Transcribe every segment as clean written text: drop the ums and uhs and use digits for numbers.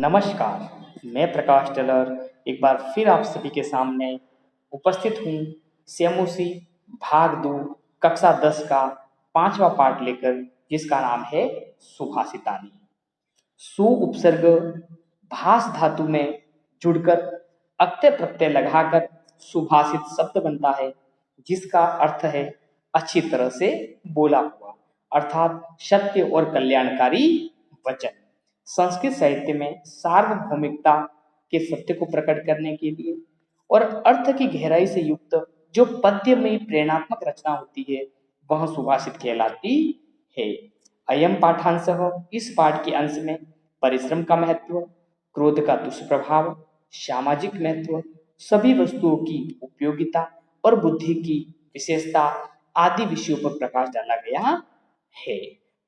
नमस्कार। मैं प्रकाश टेलर एक बार फिर आप सभी के सामने उपस्थित हूँ। सेमोसी भाग 2 कक्षा 10 का 5वां पाठ लेकर, जिसका नाम है सुभाषितानी। सु उपसर्ग भास धातु में जुड़कर अक्ते प्रत्यय लगाकर सुभाषित शब्द बनता है, जिसका अर्थ है अच्छी तरह से बोला हुआ, अर्थात सत्य और कल्याणकारी वचन। संस्कृत साहित्य में सार्वभौमिकता के सत्य को प्रकट करने के लिए और अर्थ की गहराई से युक्त जो पद्य में प्रेरणात्मक रचना होती है, वह सुभाषित कहलाती है। अयम पाठांशः, इस पाठ के अंश में परिश्रम का महत्व, क्रोध का दुष्प्रभाव, सामाजिक महत्व, सभी वस्तुओं की उपयोगिता और बुद्धि की विशेषता आदि विषयों पर प्रकाश डाला गया है।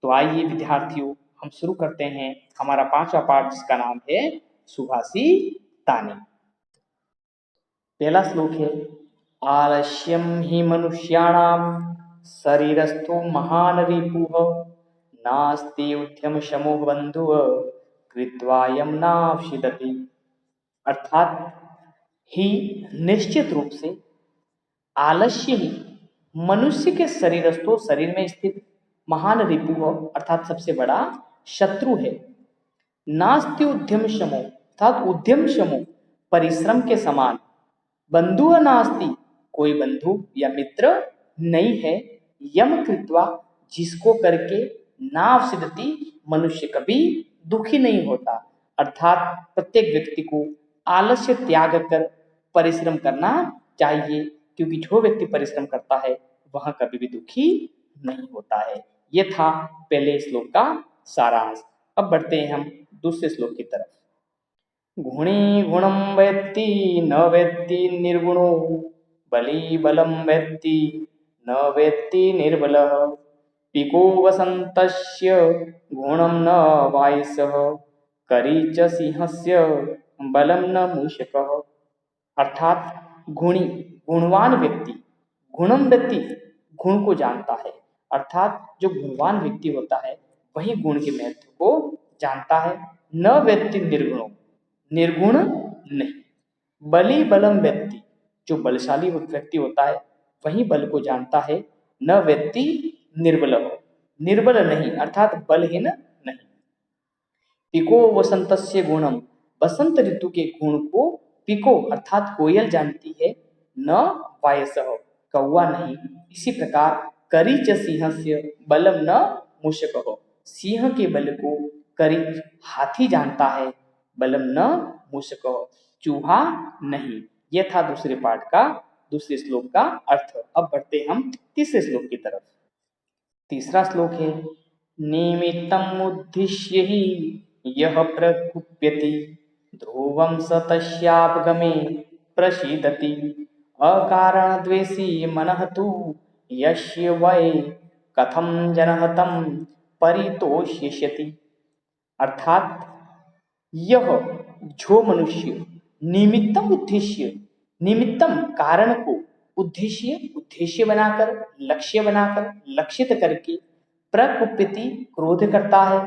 तो आइए विद्यार्थियों, हम शुरू करते हैं हमारा 5वां पाठ, जिसका नाम है सुभाषितानी। पहला श्लोक है, आलस्यम ही मनुष्याणाम शरीरस्थो महान रिपुः नास्ति उद्यम शमो बंधु कृत्वा यम नावशिदति। अर्थात ही निश्चित रूप से आलस्य ही मनुष्य के शरीरस्थो, शरीर में स्थित, महान रिपु अर्थात सबसे बड़ा शत्रु है। नास्ति उद्यम शमो अर्थात उद्यम शमो परिश्रम के समान, बंधु नास्ति कोई बंधु या मित्र नहीं है, यम कृत्वा जिसको करके नाव सिद्धति मनुष्य कभी दुखी नहीं होता। अर्थात प्रत्येक व्यक्ति को आलस्य त्याग कर परिश्रम करना चाहिए, क्योंकि जो व्यक्ति परिश्रम करता है वह कभी भी दुखी नहीं होता है। यह था पहले श्लोक का सारांश। अब बढ़ते हैं हम दूसरे श्लोक की तरफ। गुणी गुणम वेत्ति न वेत्ति निर्गुणो बली बलम वेत्ति न वेत्ति निर्बलः पिको वसन्तस्य गुणम न वायसः करी च सिंहस्य बलम न मूषकः। अर्थात गुणी गुणवान व्यक्ति, गुणम व्यक्ति गुण को जानता है, अर्थात जो गुणवान व्यक्ति होता है वही गुण के महत्व को जानता है। न व्यक्ति निर्गुणों, निर्गुण नहीं। बली बलम व्यक्ति, जो बलशाली व्यक्ति होता है वही बल को जानता है। न व्यक्ति निर्बल हो, निर्बल नहीं अर्थात बलहीन नहीं। पिको वसंतस्य गुणम, बसंत ऋतु के गुण को पिको अर्थात कोयल जानती है, न वायसः कौवा नहीं। इसी प्रकार करी च सिंहस्य बलम न मूषकः, सिंह के बल को करी हाथी जानता है, बलम न मूषकः चूहा नहीं। यह था दूसरे पाठ का दूसरे श्लोक का अर्थ। अब बढ़ते हम तीसरे श्लोक की तरफ। तीसरा श्लोक है, निमित्तम उद्दिश्य ही यह प्रकुप्यति ध्रुवम स तस्यापगमे प्रसीदति अकारण द्वेषी मनः तु यस्य वै कथम जनः तं परितोष्यति। अर्थात यह जो मनुष्य निमित्तम उद्देश्य, निमित्तम कारण को उद्देश्य बनाकर, लक्ष्य बनाकर, लक्षित करके प्रकुप्यति क्रोध करता है,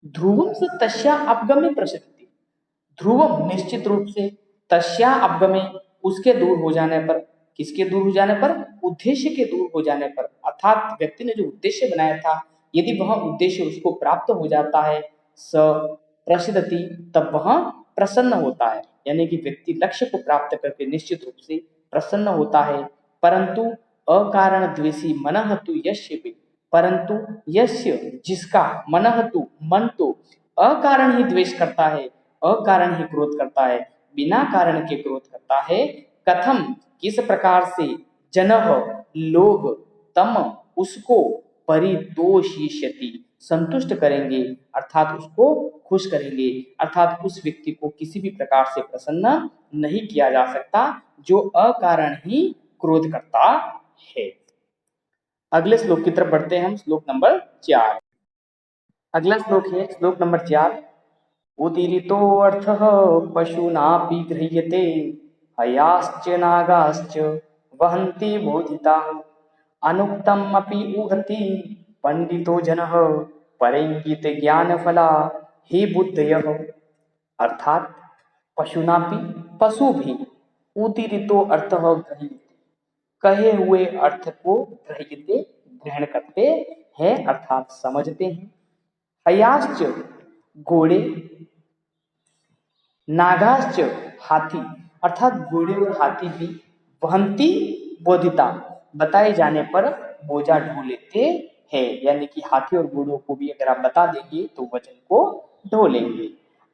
ध्रुवम से तस्या अपगमे प्रसिद्धि, ध्रुवम निश्चित रूप से, तस्या अपगमे उसके दूर हो जाने पर, किसके दूर हो जाने पर, उद्देश्य के दूर हो जाने पर, अर्थात व्यक्ति ने जो उद्देश्य बनाया था यदि वह उद्देश्य उसको प्राप्त हो जाता है, स प्रसिद्धति तब वह प्रसन्न होता है। यानी कि व्यक्ति लक्ष्य को प्राप्त करके निश्चित रूप से प्रसन्न होता है। परंतु अकारण द्वेषी मनः तु यस्य भी, परंतु यस्य जिसका, मनः तु मन तो अकारण ही द्वेष करता है, अकारण ही क्रोध करता है, बिना कारण के क्रोध करता है। कथम किस प्रकार से, जनः लोग, तम उसको, परितोषयति संतुष्ट करेंगे अर्थात उसको खुश करेंगे। अर्थात उस व्यक्ति को किसी भी प्रकार से प्रसन्न नहीं किया जा सकता जो अकारण ही क्रोध करता है। अगले श्लोक की तरफ बढ़ते हैं हम, श्लोक नंबर 4। अगला श्लोक है श्लोक नंबर 4। उदीरितो अर्थः पशूनापि गृह्यते हयाश्च नागाश्च वहन्ति बोधिता अनुक्तम अपि ऊहति पंडितो जनः परंकित ज्ञान फला हे बुद्धयः। अर्थात पशुनापि पशु भी उदीरितो अर्थ गृह्यते, कहे हुए अर्थ को गृह्यते ग्रहण करते हैं अर्थात समझते हैं। हयाश्च घोड़े, नागाश्च हाथी, अर्थात घोड़े और हाथी भी वहंती बोधिता, बताए जाने पर बोझा ढो लेते हैं। यानी कि हाथी और घोड़ों को भी अगर आप बता देंगे तो वजन को ढो लेंगे।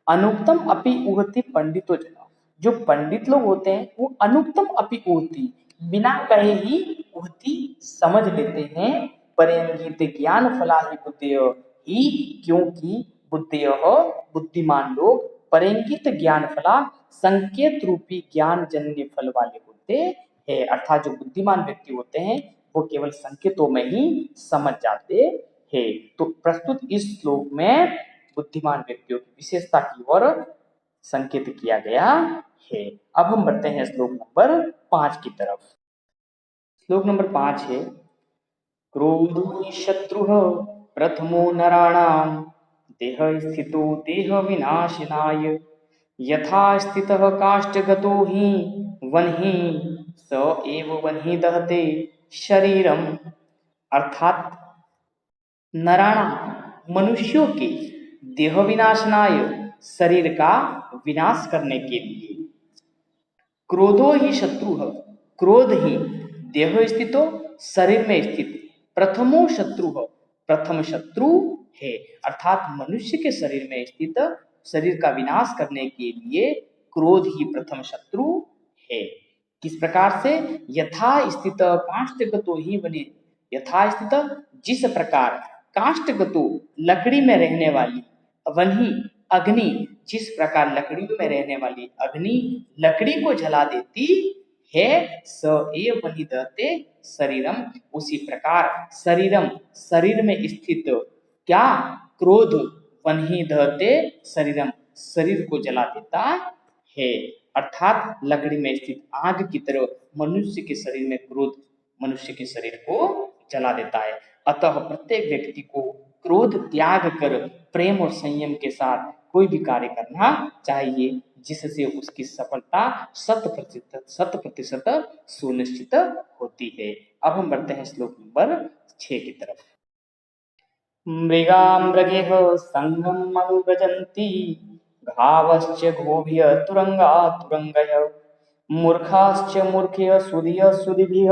अनुक्तम अपि उहति पंडितो जना, जो पंडित लोग होते हैं वो अनुक्तम अपि उहति, बिना कहे ही उहति समझ लेते हैं। परेंगित ज्ञान फला ही बुद्धेय ही, क्योंकि बुद्धेय बुद्धिमान लोग परेंगित ज्ञान फला संकेत रूपी ज्ञान जन्य फल वाले होते हैं। अर्थात जो बुद्धिमान व्यक्ति होते हैं वो केवल संकेतों में ही समझ जाते हैं। तो प्रस्तुत इस श्लोक में बुद्धिमान व्यक्तियों की विशेषता की ओर संकेत किया गया है। अब हम बढ़ते हैं श्लोक नंबर 5 की तरफ। श्लोक नंबर 5 है, क्रोधो शत्रु प्रथमो नराणाम देह स्थितो देह विनाशनाय, यथा स्थितः काष्ठगतो हि वह्नि स एव वह्नि दहते शरीरम। अर्थात नराणाम मनुष्यों के देह विनाशनाय, शरीर का विनाश करने के लिए, क्रोधो ही शत्रु, क्रोध ही देह स्थितो शरीर में स्थित प्रथमो शत्रु, प्रथम शत्रु है। अर्थात मनुष्य के शरीर में स्थित शरीर का विनाश करने के लिए क्रोध ही प्रथम शत्रु है। किस प्रकार से, यथा स्थित काष्ठगतो ही वने, यथा स्थित जिस प्रकार, काष्ठगतो लकड़ी में रहने वाली, वही अग्नि जिस प्रकार लकड़ी में रहने वाली अग्नि लकड़ी को जला देती है, स एव वही दहते शरीरम, उसी प्रकार शरीरम शरीर में स्थित क्या, क्रोध वही दहते शरीरम शरीर को जला देता है। अर्थात लकड़ी में स्थित आग की तरह मनुष्य के शरीर में क्रोध मनुष्य के शरीर को जला देता है। अतः प्रत्येक व्यक्ति को क्रोध त्याग कर प्रेम और संयम के साथ कोई भी कार्य करना चाहिए, जिससे उसकी सफलता 100% सुनिश्चित होती है। अब हम बढ़ते हैं श्लोक नंबर 6 की तरफ। मृगामृगेह संगम अनुव्रजन्ति, घावश्च घोभिः तुरंगा तुरंगयः, मूर्खाश्च मूर्खयः सुधियः सुधिभिः,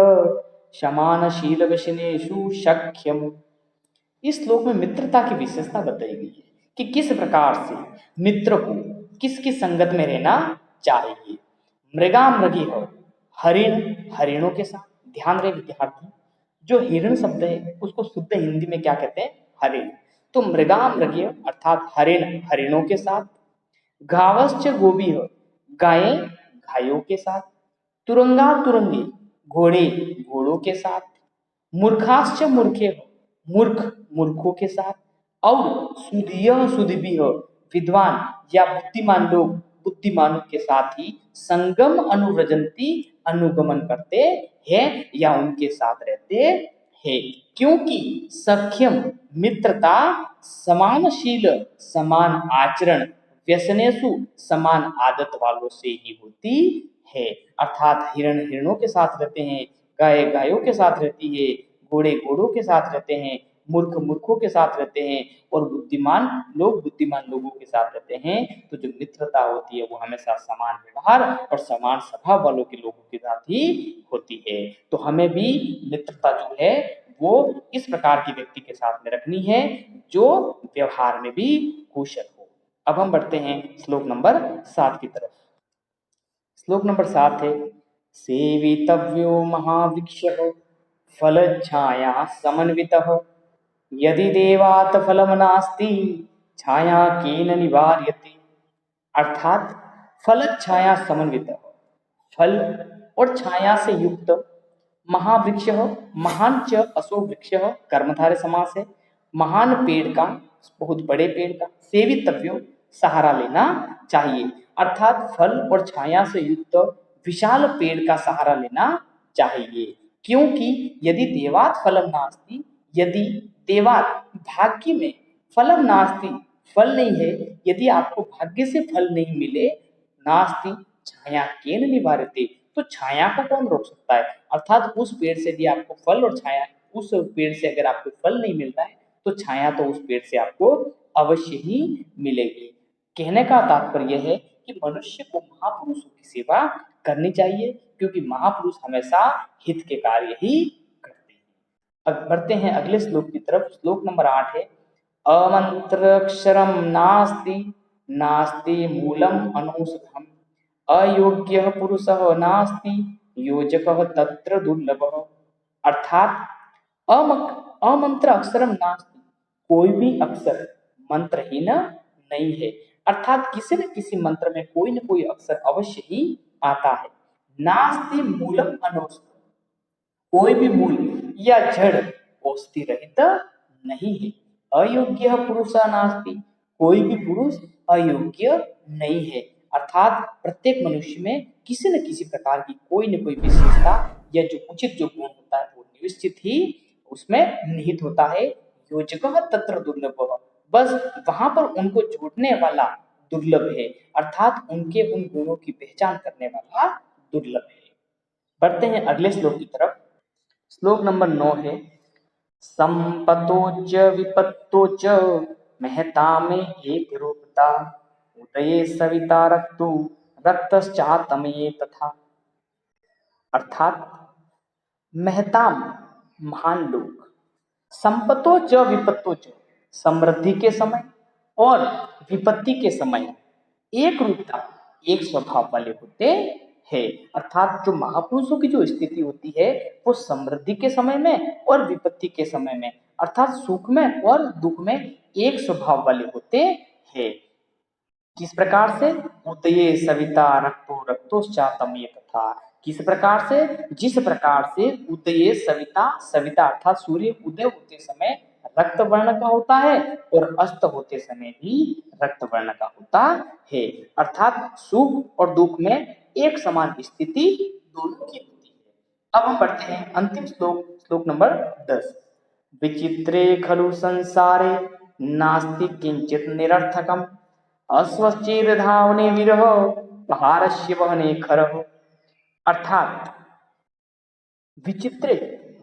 समानशील व्यसनेषु शक्यम्। इस श्लोक में मित्रता की विशेषता बताई गई है कि किस प्रकार से मित्र को किसकी संगत में रहना चाहिए। मृगामृगी हो, हरिण हरिणों के साथ, ध्यान रहे विद्यार्थी, जो हिरण शब्द है उसको शुद्ध हिंदी में क्या कहते हैं, हरिण। तो मृगामृगी अर्थात हरिण हरिणों के साथ, घावश्च गोभी हो, गायें गायों के साथ, तुरंगा तुरंगी घोड़े घोड़ों के साथ, मूर्खाश्च मूर्खे हो, मूर्ख मूर्खों के साथ, और सुधिय सुधिभी हो, विद्वान या बुद्धिमान लोग बुद्धिमानों के साथ ही संगम अनुव्रजंती अनुगमन करते हैं या उनके साथ रहते हैं। क्योंकि सख्यम मित्रता, समानशील समान आचरण, व्यसनेसु समान आदत वालों से ही होती है। अर्थात हिरण हिरणों के साथ रहते हैं, गाय गायों के साथ रहती है, घोड़े घोड़ों के साथ रहते हैं, मूर्ख मूर्खों के साथ रहते हैं, और बुद्धिमान लोग बुद्धिमान लोगों के साथ रहते हैं। तो जो मित्रता होती है वो हमेशा समान व्यवहार और समान स्वभाव वालों के लोगों के साथ ही होती है। तो हमें भी मित्रता जो है वो इस प्रकार की व्यक्ति के साथ में रखनी है जो व्यवहार में भी कुशल हो। अब हम बढ़ते हैं श्लोक नंबर 7 की तरफ। श्लोक नंबर 7 है, सेवितव्यो महावृक्षः फलच्छाया समन्वितः, यदि देवात् फलम नास्ति छाया केन निवार्यते। अर्थात फल छाया समन्वित, फल और छाया से युक्त, महावृक्ष महान च अशोक वृक्ष कर्मधारय समास है, महान पेड़ का, बहुत बड़े पेड़ का, सेवितव्यो सहारा लेना चाहिए। अर्थात फल और छाया से युक्त विशाल पेड़ का सहारा लेना चाहिए। क्योंकि यदि देवात फलम नास्ति, यदि देवात भाग्य में, फलम नास्ति फल नहीं है, यदि आपको भाग्य से फल नहीं मिले, नास्ति छाया केन निवारते, तो छाया को कौन रोक सकता है। अर्थात उस पेड़ से भी आपको फल और छाया, उस पेड़ से अगर आपको फल नहीं मिलता है तो छाया तो उस पेड़ से आपको अवश्य ही मिलेगी। कहने का तात्पर्य है कि मनुष्य को महापुरुषों की सेवा करनी चाहिए, क्योंकि महापुरुष हमेशा हित के कार्य ही करते हैं। अब बढ़ते हैं अगले श्लोक की तरफ। श्लोक नंबर 8 है, अमंत्रक्षरम नास्ति नास्ति मूलम अनौषधम, अयोग्य पुरुषः नास्ति योजकः तत्र दुर्लभः। अर्थात अमंत्र अक्षरम नास्ति, कोई भी अक्षर मंत्रहीन नहीं है। अर्थात किसी न किसी मंत्र में कोई न कोई अक्षर अवश्य ही आता है। नास्ति मूलम अनौषधम, कोई भी मूल या जड़ औषधि रहित नहीं है। अयोग्य पुरुष नास्ति, कोई भी पुरुष अयोग्य नहीं है। अर्थात प्रत्येक मनुष्य में किसी न किसी प्रकार की कोई न कोई विशेषता या जो उचित जो गुण होता है वो निश्चित ही उसमें निहित होता है। योजकः तत्र दुर्लभः, बस वहां पर उनको जोड़ने वाला दुर्लभ है, अर्थात उनके उन गुणों की पहचान करने वाला दुर्लभ है। बढ़ते हैं अगले श्लोक की तरफ। श्लोक नंबर 9 है, संपतो च विपत्तो च महता में एक रूपता, उदये सविता रक्तु रक्तश्चातमये तथा। अर्थात महताम महान लोग, संपतो च विपत्तो च समृद्धि के समय और विपत्ति के समय एक रूपता एक स्वभाव वाले होते हैं। अर्थात जो महापुरुषों की जो स्थिति होती है वो समृद्धि के समय में और विपत्ति के समय में, अर्थात सुख में और दुख में एक स्वभाव वाले होते हैं। किस प्रकार से, उदये सविता रक्तो रक्तोश्चातमये तथा, किस प्रकार से, जिस प्रकार से उदये सविता, सविता अर्थात सूर्य उदय होते समय रक्त वर्ण का होता है और अस्त होते समय भी रक्त वर्ण का होता है। अर्थात सुख और दुख में एक समान स्थिति दोनों की होती है। अब हम पढ़ते हैं अंतिम श्लोक, श्लोक नंबर 10, विचित्रे खलु संसारे नास्ति किंचित निरर्थकम, अस्वच्चेर धावने विरह भारस्य वहने खरः। अर्थात विचित्र,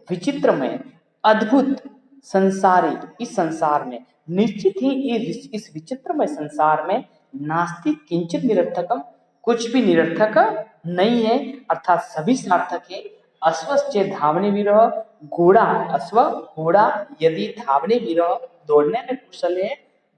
विचित्र में, अद्भुत संसारी, इस संसार में निश्चित ही इस विचित्रमय संसार में नास्ति किंचित निरर्थकम, कुछ भी निरर्थक नहीं है, अर्थात सभी सार्थक है। अश्वश्चे धावने विरह, घोड़ा, अश्व घोड़ा यदि धावने विरह दौड़ने में कुशल है,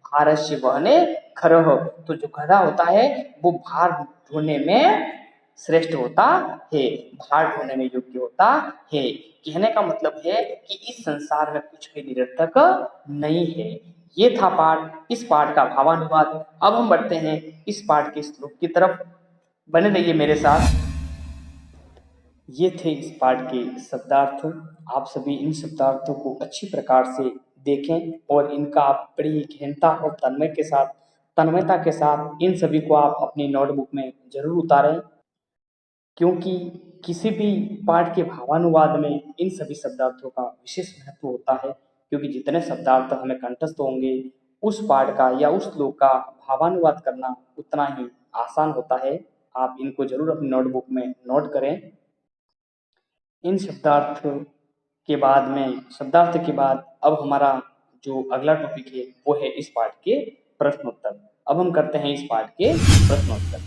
भारस्य वहने खरः, तो जो गधा होता है वो भार ढोने में श्रेष्ठ होता है, भार ढोने में योग्य होता है। कहने का मतलब है कि इस संसार में कुछ भी निरर्थक नहीं है। ये था पाठ, इस पाठ का भावानुवाद। अब हम बढ़ते हैं इस पाठ के श्लोक की तरफ, बने रहिए मेरे साथ। ये थे इस पाठ के शब्दार्थ। आप सभी इन शब्दार्थों को अच्छी प्रकार से देखें और इनका आप बड़ी गहनता और तन्मयता के साथ इन सभी को आप अपनी नोटबुक में जरूर उतारें, क्योंकि किसी भी पाठ के भावानुवाद में इन सभी शब्दार्थों का विशेष महत्व होता है। क्योंकि जितने शब्दार्थ हमें कंठस्थ होंगे, उस पाठ का या उस श्लोक का भावानुवाद करना उतना ही आसान होता है। आप इनको जरूर अपनी नोटबुक में नोट करें। इन शब्दार्थ के बाद अब हमारा जो अगला टॉपिक है वो है इस पाठ के प्रश्नोत्तर। अब हम करते हैं इस पाठ के प्रश्नोत्तर।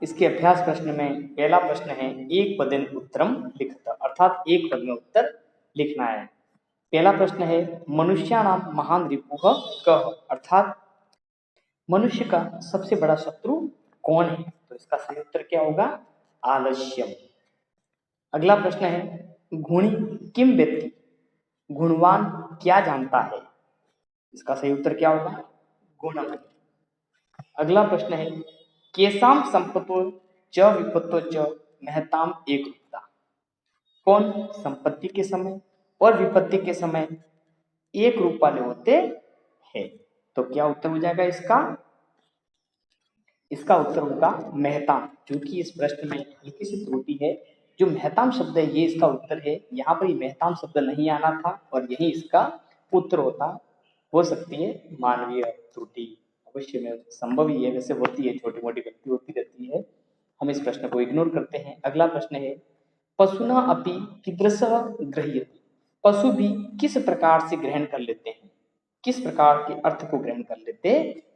इसके अभ्यास प्रश्न में पहला प्रश्न है, एक पदेन उत्तरम लिखत, अर्थात एक पद में उत्तर लिखना है। पहला प्रश्न है, मनुष्याणाम महान रिपुः कः, अर्थात मनुष्य का सबसे बड़ा शत्रु कौन है, तो इसका सही उत्तर क्या होगा, आलस्यम। अगला प्रश्न है, गुणी किम व्यक्ति, गुणवान क्या जानता है, इसका सही उत्तर क्या होगा, गुणम। अगला प्रश्न है, केसाम संपत्तो च विपत्तो च महताम एक रूपता, कौन संपत्ति के समय और विपत्ति के समय एक रूप वाले होते हैं, तो क्या उत्तर हो जाएगा इसका उत्तर होगा महताम। क्योंकि इस प्रश्न में हल्की सी त्रुटि है, जो महताम शब्द है ये इसका उत्तर है, यहाँ पर ये महताम शब्द नहीं आना था और यही इसका उत्तर होता। हो सकती है मानवीय त्रुटि, अवश्य में संभव ही है, वैसे होती है, छोटी मोटी गलती होती रहती है, हम इस प्रश्न को इग्नोर करते हैं। अगला प्रश्न है पशुना अपि कीदृशः गृह्यते, पशु भी किस प्रकार से ग्रहण कर लेते हैं, किस प्रकार के अर्थ को ग्रहण कर लेते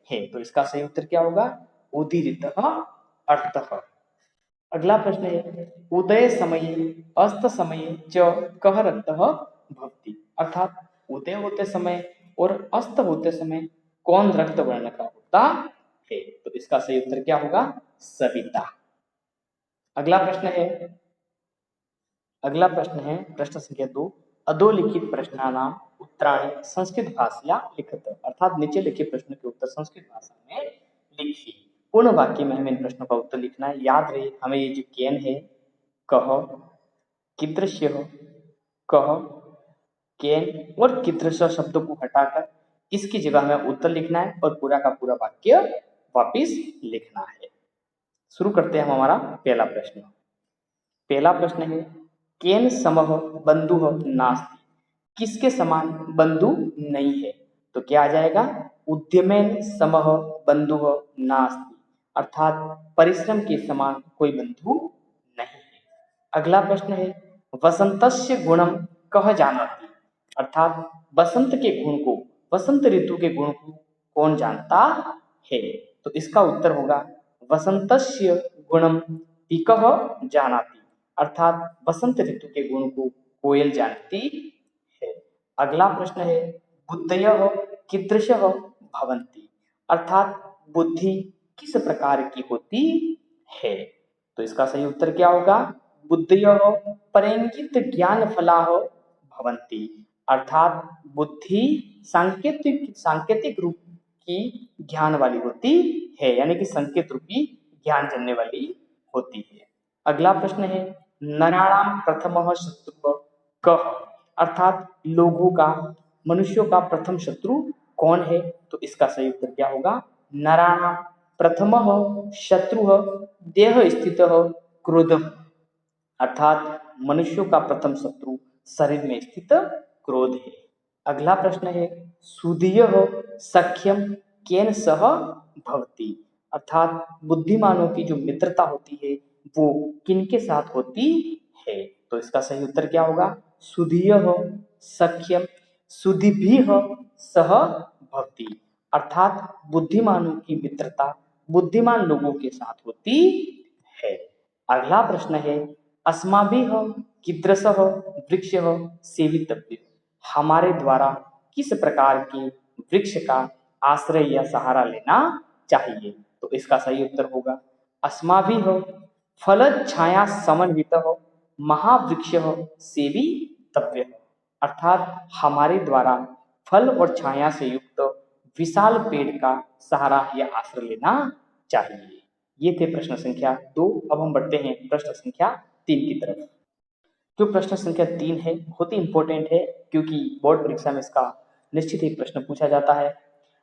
हैं, तो इसका सही उत्तर क्या होगा, उदीरितः अर्थः। अगला प्रश्न है उदय समय अस्त समय च कः रक्तः भवति, अर्थात उदय होते समय और अस्त होते समय कौन रक्त वर्ण का होता है, तो इसका सही उत्तर क्या होगा, सविता। अगला प्रश्न है प्रश्न संख्या 2, अधोलिखित प्रश्नानाम उत्तराणि संस्कृत भाषया लिखत, अर्थात नीचे लिखे प्रश्न के उत्तर संस्कृत भाषा में लिखिए। पूर्ण वाक्य में हमें इन प्रश्नों का उत्तर लिखना है। याद रहे हमें ये जो केन है, कह, कीदृश्य, कह, केन और कीदृश शब्दों को हटाकर इसकी जगह हमें उत्तर लिखना है और पूरा का पूरा वाक्य वापिस लिखना है। शुरू करते हैं हम हमारा पहला प्रश्न। पहला प्रश्न है केन समः बंधुः नास्ति, किसके समान बंधु नहीं है, तो क्या आ जाएगा, उद्यमेन समः बंधुः नास्ति, अर्थात परिश्रम के समान कोई बंधु नहीं है। अगला प्रश्न है वसंतस्य गुणम कह जानाति, अर्थात बसंत के गुण को, वसंत ऋतु के गुण को कौन जानता है, तो इसका उत्तर होगा वसंतस्य गुणम पिकः जानाति, अर्थात बसंत ऋतु के गुण को कोयल जानती है। अगला प्रश्न है बुद्धयः कीदृशः भवन्ति, अर्थात बुद्धि किस प्रकार की होती है, तो इसका सही उत्तर क्या होगा, बुद्धयः परेंगित ज्ञान फलाः भवन्ति, अर्थात बुद्धि सांकेतिक रूप की ज्ञान वाली होती है, यानी कि संकेत रूपी ज्ञान जानने वाली होती है। अगला प्रश्न है नराणाम प्रथमः शत्रु कः, अर्थात लोगों का, मनुष्यों का प्रथम शत्रु कौन है, तो इसका सही उत्तर क्या होगा, नराणाम प्रथमः शत्रुः देह स्थितः क्रोधः, अर्थात मनुष्यों का प्रथम शत्रु शरीर में स्थित क्रोध है। अगला प्रश्न है सुधीयः सख्यम केन सह भवति, अर्थात बुद्धिमानों की जो मित्रता होती है वो किनके साथ होती है, तो इसका सही उत्तर क्या होगा, सुधीयः सख्यम सुधिभिः सह भवति, अर्थात बुद्धिमानों की मित्रता बुद्धिमान लोगों के साथ होती है। अगला प्रश्न है अस्माभिः कीदृशः वृक्षः सेवितव्यः, हमारे द्वारा किस प्रकार के वृक्ष का आश्रय या सहारा लेना चाहिए, तो इसका सही उत्तर होगा अस्माभिः फल छाया समन्वितः महावृक्षः सेवितव्यः, अर्थात हमारे द्वारा फल और छाया से युक्त विशाल पेड़ का सहारा या आश्रय लेना चाहिए। ये थे प्रश्न संख्या 2। अब हम बढ़ते हैं प्रश्न संख्या 3 की तरफ। जो प्रश्न संख्या 3 है बहुत ही इंपॉर्टेंट है, क्योंकि बोर्ड परीक्षा में इसका निश्चित ही प्रश्न पूछा जाता है।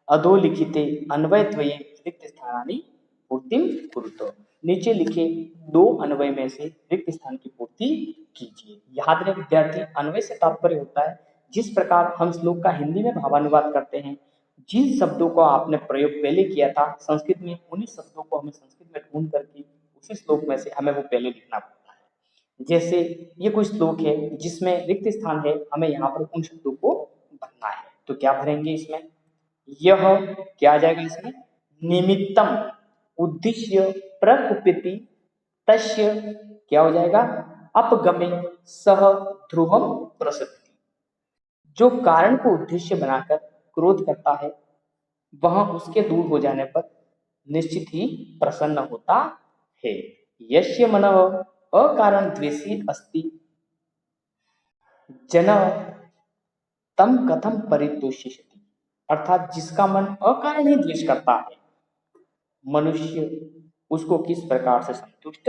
अधोलिखिते अन्वयद्वये रिक्त स्थानानि पूर्तिं कुरुतो, नीचे लिखे 2 अन्वय में से रिक्त स्थान की पूर्ति कीजिए। याद रहे विद्यार्थी, अन्वय से तात्पर्य होता है जिस प्रकार हम श्लोक का हिंदी में भावानुवाद करते हैं, जिन शब्दों को आपने प्रयोग पहले किया था संस्कृत में, उन्हीं शब्दों को हमें संस्कृत में ढूंढ करके उसी श्लोक में से हमें वो पहले लिखना पड़ता है। जैसे ये कोई श्लोक है जिसमें रिक्त स्थान है, हमें यहाँ पर उन शब्दों को भरना है, तो क्या भरेंगे इसमें, यह क्या आ जाएगा इसमें, निमित्तम उद्देश्य प्रकुप्यति तस्य क्या हो जाएगा, अपगमे सह ध्रुवम प्रसक्ति, जो कारण को उद्देश्य बनाकर क्रोध करता है वह उसके दूर हो जाने पर निश्चित ही प्रसन्न होता है। यस्य मनः अकारण द्वेषी अस्ति जन तम कथम परितोषिष्यति, अर्थात जिसका मन अकारण ही द्वेष करता है मनुष्य उसको किस प्रकार से संतुष्ट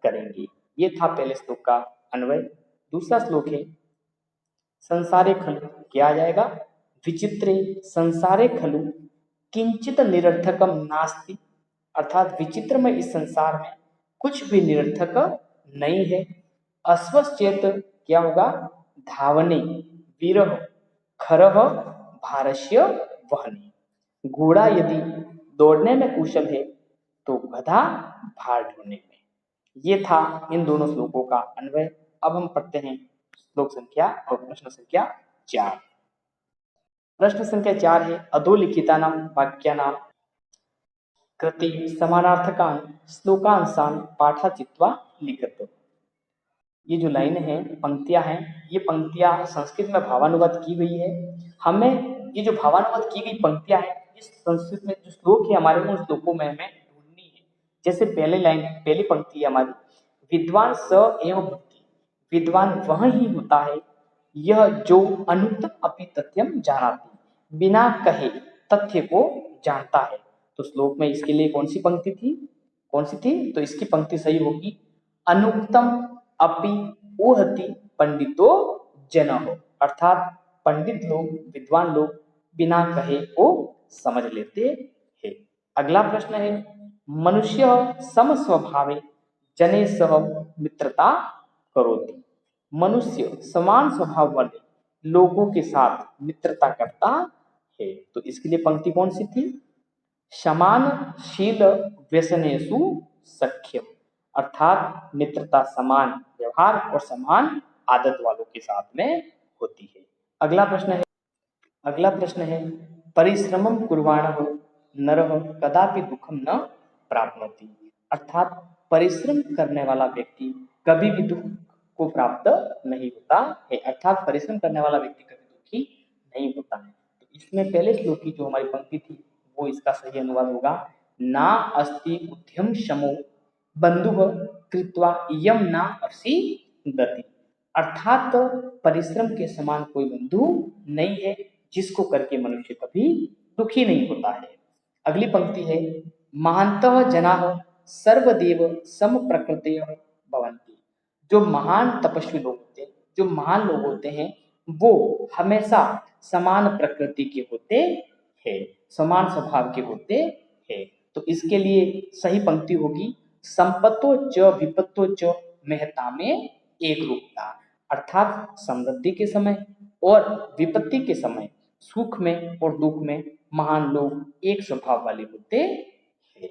करेंगे। ये था पहले श्लोक का अन्वय। दूसरा श्लोक है संसारे खलु क्या आ जाएगा, विचित्रे संसारे खलु किंचित निरर्थकम नास्ति, अर्थात विचित्र में इस संसार में कुछ भी निरर्थक नहीं है। अश्वश्चेत क्या होगा, धावने, विरह, खरह, भारस्य वहने। घोड़ा यदि दौड़ने में कुशल है तो गधा भार ढोने में। ये था इन दोनों श्लोकों का अन्वय। अब हम पढ़ते हैं श्लोक संख्या और प्रश्न संख्या 4। प्रश्न संख्या 4 है अधोलिखितानां वाक्यानां कृति समानार्थकान् श्लोकांशान् पाठा लिखत। ये जो लाइन है, पंक्तियां हैं, ये पंक्तियां संस्कृत में भावानुवाद की गई है। हमें ये जो भावानुवाद की गई पंक्तियां हैं, इस संस्कृत में जो श्लोक है हमारे, उन श्लोकों में हमें ढूंढनी है। जैसे पहले लाइन, पहली पंक्ति है हमारी, विद्वान स एव भक्ति। विद्वान वह ही होता है यह जो अनुत्तम अपि तथ्यम जानाति, बिना कहे तथ्य को जानता है। तो श्लोक में इसके लिए कौन सी पंक्ति थी, कौन सी थी? तो इसकी पंक्ति सही होगी, अनुक्तम अपि ऊहति पंडितो जनः। अर्थात पंडित लोग, विद्वान लोग बिना कहे को समझ लेते हैं। अगला प्रश्न है मनुष्य सम स्वभावे जने सह मित्रता करोति। मनुष्य समान स्वभाव वाले लोगों के साथ मित्रता करता है। तो इसके लिए पंक्ति कौन सी थी? समानशील व्यसनेषु सख्यम। अर्थात मित्रता समान व्यवहार और समान आदत वालों के साथ में होती है। अगला प्रश्न है परिश्रमं कुर्वाणः नरः कदापि दुखम न प्राप्नोति। अर्थात परिश्रम करने वाला व्यक्ति कभी भी दुख को प्राप्त नहीं होता है। अर्थात परिश्रम करने वाला व्यक्ति कभी दुखी नहीं होता है। तो इसमें पहले श्लोक की जो हमारी पंक्ति थी वो इसका सही अनुवाद होगा, ना अस्ति उद्यम शमो बंधुः कृत्वा इयं ना अपसी गति। अर्थात परिश्रम के समान कोई बंधु नहीं है जिसको करके मनुष्य कभी दुखी नहीं होता है। अगली पंक्ति है महान्तः जनाः सर्वदेव सम प्रकृतयः भवन्ति। जो महान तपस्वी लोग होते हैं, जो महान लोग होते हैं, वो हमेशा समान प्रकृति के होते हैं, समान स्वभाव के होते हैं। तो इसके लिए सही पंक्ति होगी संपत्तो च विपत्तो च महता में एक रूपता। अर्थात समृद्धि के समय और विपत्ति के समय, सुख में और दुख में महान लोग एक स्वभाव वाले होते हैं।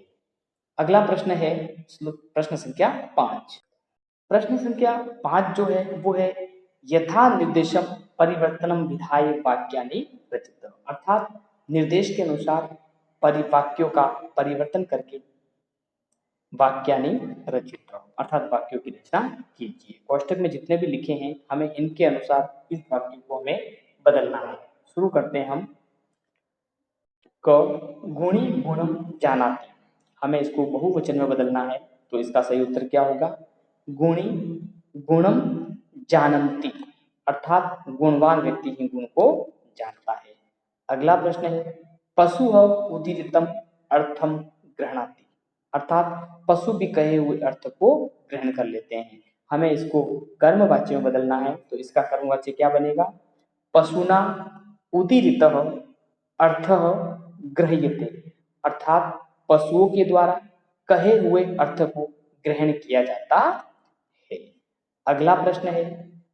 अगला प्रश्न है प्रश्न संख्या 5। प्रश्न संख्या 5 जो है वो है यथा निर्देशम परिवर्तनम विधाय वाक्यानि रचित। अर्थात निर्देश के अनुसार परिवाक्यों का परिवर्तन करके वाक्यानि रचित, अर्थात वाक्यों की रचना कीजिए। कोष्टक में जितने भी लिखे हैं हमें इनके अनुसार इस वाक्य को हमें बदलना है। शुरू करते हैं हम। क गुणी गुणम जानाति, हमें इसको बहुवचन में बदलना है। तो इसका सही उत्तर क्या होगा? गुणी गुणम जानन्ति, अर्थात गुणवान व्यक्ति ही गुण को जानता है। अगला प्रश्न है पशु उदीरितम अर्थम गृह्णाति। अर्थात पशु भी कहे हुए अर्थ को ग्रहण कर लेते हैं। हमें इसको कर्मवाच्य में बदलना है। तो इसका कर्मवाच्य क्या बनेगा? पशुना उदीरितः अर्थः गृह्यते। अर्थात पशुओं के द्वारा कहे हुए अर्थ को ग्रहण किया जाता है। अगला प्रश्न है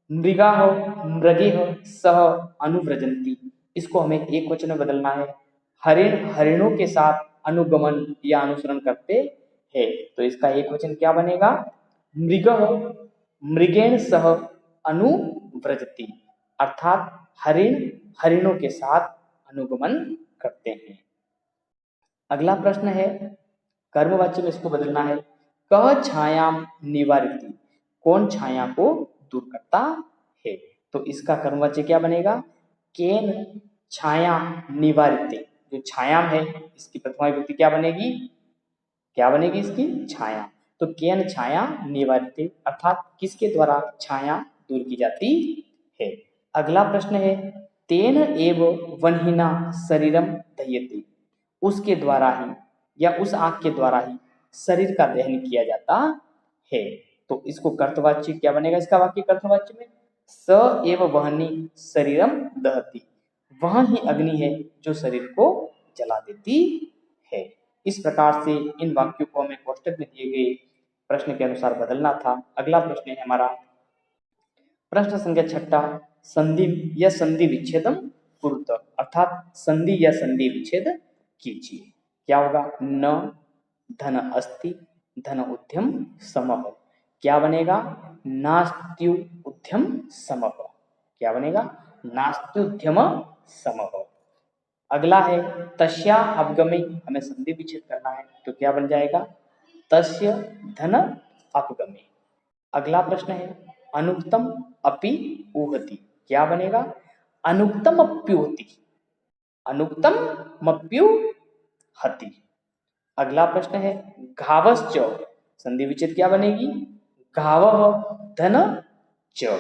मृगाः मृगेः सह अनुव्रजन्ति। इसको हमें एक वचन में बदलना है। हरिण हरिणों के साथ अनुगमन या अनुसरण करते हैं। तो इसका एक वचन क्या बनेगा? मृगः मृगेण सह अनुव्रजति। अर्थात हरिण हरिणों के साथ अनुगमन करते हैं। अगला प्रश्न है कर्मवाच्य में इसको बदलना है। कः छायाम निवारति, कौन छाया को दूर करता है। तो इसका कर्मवाच्य क्या बनेगा? केन छाया निवारते। जो छायाम है इसकी प्रथमा विभक्ति क्या बनेगी? क्या बनेगी इसकी? छाया। तो केन छाया निवारते, अर्थात किसके द्वारा छाया दूर की जाती है। अगला प्रश्न है तेन एव वह्निना शरीरम दह्यते। उसके द्वारा ही या उस आग के द्वारा ही शरीर का दहन किया जाता है। तो इसको कर्तवाच्य क्या बनेगा? इसका वाक्य कर्तवाच्य में स एव वह्नि शरीरम दहति। वह ही अग्नि है जो शरीर को जला देती है। इस प्रकार से इन वाक्यों को हमें कोष्टक में दिए गए प्रश्न के अनुसार बदलना था। अगला प्रश्न है हमारा प्रश्न संख्या 6 संधि या संधि विच्छेदम कुरुत अर्थात संधि या संधि विच्छेद कीजिए। क्या होगा? न धन अस्ति धन उद्यम समः। क्या बनेगा? नास्त्यु उद्यम समः। क्या बनेगा? नास्त्युद्यम समः। अगला है तस्या अपगमे, हमें संधि विच्छेद करना है तो क्या बन जाएगा? तस्य धन अपगमे। अगला प्रश्न है अनुक्तम अपि ऊहति। क्या बनेगा? अनुक्तम अप्युहति। अनुक्तम मप्युहति। अगला प्रश्न है घावश्च, संधि विच्छेद क्या बनेगी? घावः धन च।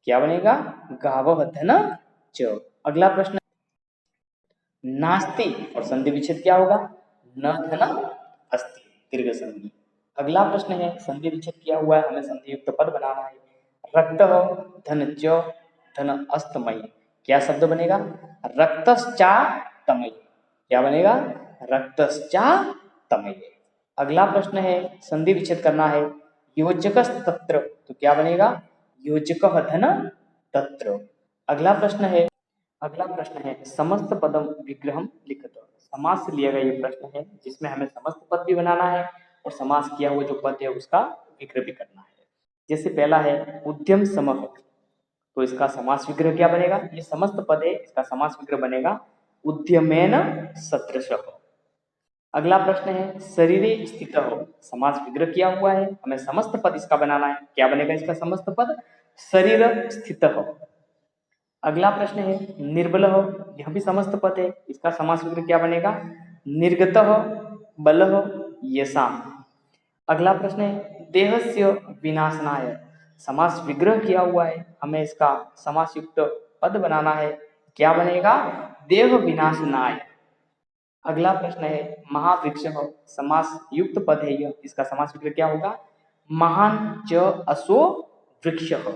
क्या बनेगा? घावः धन च। अगला प्रश्न नास्ति और संधि विच्छेद क्या होगा? न धन अस्ति, दीर्घ संधि। अगला प्रश्न है संधि विच्छेद किया हुआ है, हमें संधि युक्त पद बनाना है। रक्तः धन च धन अस्तमयी। क्या शब्द बनेगा? रक्तश्चा तमयी। क्या बनेगा? रक्तश्चा तमयी। अगला प्रश्न है संधि विच्छेद करना है। योजकस्तत्र, तो क्या बनेगा? योजकः धन तत्र। अगला प्रश्न है समस्त पदम विग्रहम लिखत। समास से लिया गया ये प्रश्न है जिसमें हमें समस्त पद भी बनाना है और समास किया हुआ जो पद है उसका विग्रह भी करना है। जैसे पहला है उद्यम समः, तो इसका समास विग्रह क्या बनेगा? ये समस्त पद है, इसका समास विग्रह बनेगा उद्यमेन सदृशः। अगला प्रश्न है शरीरे स्थितः, समास विग्रह किया हुआ है, हमें समस्त पद इसका बनाना है। क्या बनेगा इसका समस्त पद? शरीर स्थितः। अगला प्रश्न है निर्बलः, यह भी समस्त पद है, इसका समास विग्रह क्या बनेगा? निर्गतः बलः येषाम्। अगला प्रश्न है देहस्य विनाशनाय, समास विग्रह किया हुआ है, हमें इसका समास युक्त पद बनाना है। क्या बनेगा? देह विनाशनाय। अगला प्रश्न है महावृक्षः, समास युक्त पद है यह, इसका समास विग्रह क्या होगा? महान च असो वृक्षः।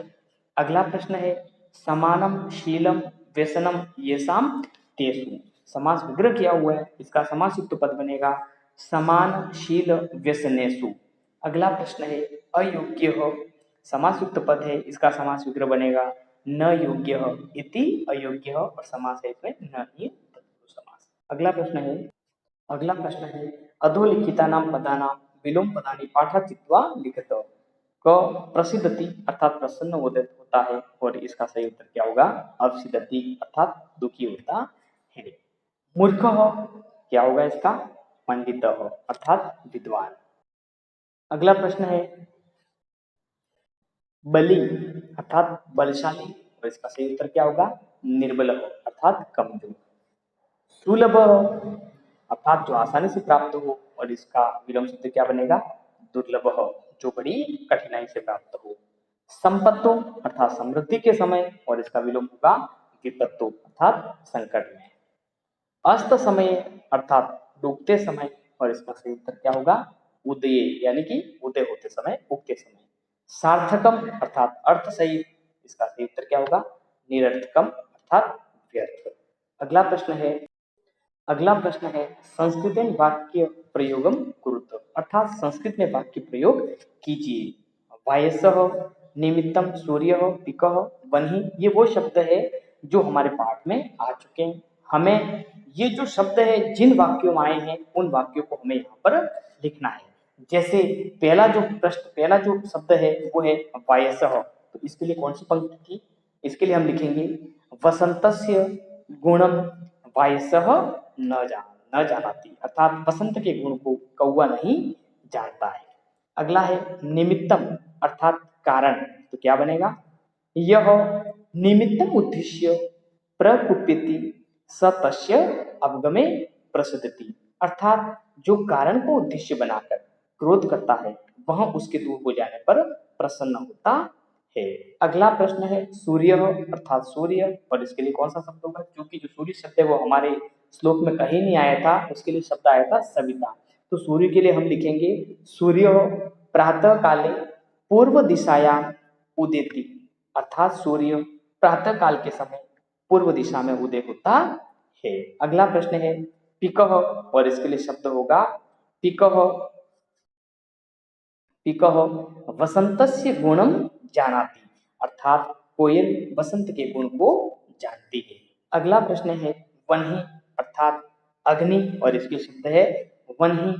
अगला प्रश्न है समानम शीलम व्यसनम येषाम तेषु, समास विग्रह किया हुआ है, इसका समास युक्त पद बनेगा समान शील व्यसनेषु। अगला प्रश्न है अयोग्य, समास युक्त पद है, इसका समास विग्रह बनेगा न योग्य इति अयोग्य, और समास है इसमें न ही तत्पुरुष समास। अगला प्रश्न है अधोलिखितानां पदानां विलोम पदानि पाठा चित्वा लिखत। क प्रसिद्धति अर्थात प्रसन्न होता है, और इसका सही उत्तर क्या होगा? अवसिद्धति अर्थात दुखी होता है। मूर्ख क्या होगा इसका? पंडित अर्थात विद्वान। अगला प्रश्न है बलि अर्थात बलशाली, और इसका सही उत्तर क्या होगा? निर्बल अर्थात कमजोर। सुलभ अर्थात जो आसानी से प्राप्त हो, और इसका विलोम शब्द क्या बनेगा? दुर्लभ, जो बड़ी कठिनाई से प्राप्त हो। संपत्तो अर्थात समृद्धि के समय, और इसका विलोम होगा विपत्तो अर्थात संकट में। अस्त समय अर्थात डूबते समय, और इसका सही उत्तर क्या होगा? उदय, यानी कि उदय होते समय, उगते समय। सार्थकम अर्थात अर्थ सही, इसका सही उत्तर क्या होगा? निरर्थकम अर्थात व्यर्थ। अगला प्रश्न है संस्कृतेन वाक्य प्रयोगम कुरुत, अर्थात संस्कृत में वाक्य प्रयोग कीजिए। वायसः निमित्तम सूर्यः पिकः वन्हि, ये वो शब्द है जो हमारे पाठ में आ चुके हैं। हमें ये जो शब्द है जिन वाक्यों में आए हैं उन वाक्यों को हमें यहाँ पर लिखना है। जैसे पहला जो शब्द है वो है वायसः, तो इसके लिए कौन सी पंक्ति थी? इसके लिए हम लिखेंगे वसंतस्य गुणम वायसः न जानाति, अर्थात वसंत के गुण को कौवा नहीं जानता है। अगला है निमित्तम अर्थात कारण, तो क्या बनेगा? यह निमित्तम उद्देश्य प्रकुप्यति स तस्य अवगमे प्रसदति, अर्थात जो कारण को उद्देश्य बनाकर क्रोध करता है वह उसके दूर हो जाने पर प्रसन्न होता है। अगला प्रश्न है सूर्य अर्थात सूर्य, और इसके लिए कौन सा शब्द होगा? क्योंकि जो सूर्य शब्द है वो हमारे श्लोक में कहीं नहीं आया था, उसके लिए शब्द आया था सविता। तो सूर्य के लिए हम लिखेंगे सूर्य प्रातः काले पूर्व दिशायां उदेति, अर्थात सूर्य प्रातः काल के समय पूर्व दिशा में उदय होता है। अगला प्रश्न है पिकः, और इसके लिए शब्द होगा पिकः वसंतस्य गुणम जानाति, अर्थात कोयल वसंत के गुण को जानती है। अगला प्रश्न है वन्ही अर्थात अग्नि और इसके शब्द है वन्ही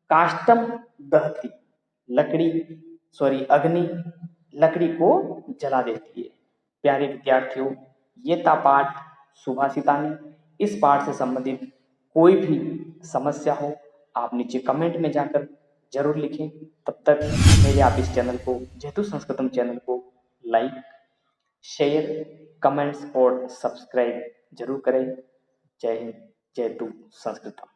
काष्टम दहती, अग्नि लकड़ी को जला देती है। प्यारे विद्यार्थियों, ये था पाठ सुभाषिता में। इस पाठ से संबंधित कोई भी समस्या हो आप नीचे कमेंट में जाकर जरूर लिखें। तब तक मेरे आप इस चैनल को जयतु संस्कृतम चैनल को लाइक, शेयर, कमेंट्स और सब्सक्राइब जरूर करें। जय हिंद, जयतु संस्कृतम।